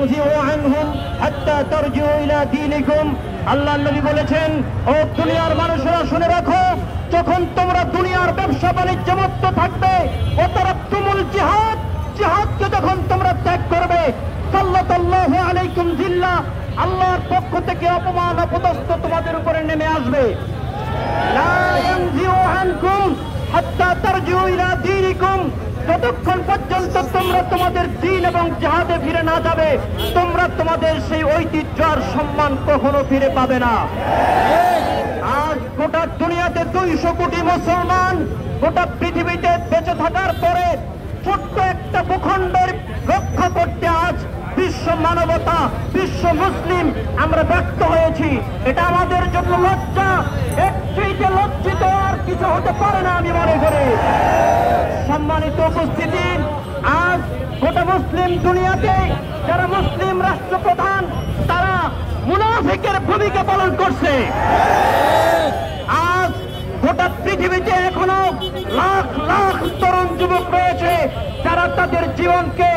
ينزعوا عنهم حتى ترجعوا إلى دينكم আল্লাহ নবী বলেছেন ও দুনিয়ার মানুষেরা শুনে রাখো যখন তোমরা দুনিয়ার ব্যবসা বাণিজ্য মুক্ত থাকবে ও তারা তুমুল জিহাদকে যখন তোমরা ত্যাগ করবে সাল্লাল্লাহু আলাইকুম জিল্লাহ আল্লাহর পক্ষ থেকে অপমান অপদস্থ তোমাদের উপরে নেমে আসবে লা ইয়ানজিউ আনকুম হাত্তা তারজিউ ইলা দীনিকুম যতক্ষণ পর্যন্ত তোমরা তোমাদের দ্বীন এবং জিহাদে ফিরে না যাবে তোমরা তোমাদের সেই ঐতিহ্য আর সম্মান কখনো ফিরে পাবে না আজ গোটা দুনিয়াতে 200 কোটি মুসলমান গোটা পৃথিবীতে বেঁচে থাকার পরে ছোট্ট একটা ভূখণ্ডের রক্ষা করতে আজ বিশ্ব মানবতা বিশ্ব মুসলিম আমরা ব্যর্থ হয়েছি এটা আমাদের জন্য লজ্জা এর চেয়ে লজ্জিত আর কিছু হতে পারে না আমি মনে করি সম্মানিত উপস্থিতি আজ গোটা মুসলিম দুনিয়াতে যারা মুসলিম রাষ্ট্রপ্রধান তারা মুনাফিকের ভূমিকা পালন করছে আজ গোটা পৃথিবীতে এখনো লাখ লাখ তরুণ যুবক রয়েছে যারা তাদের জীবনকে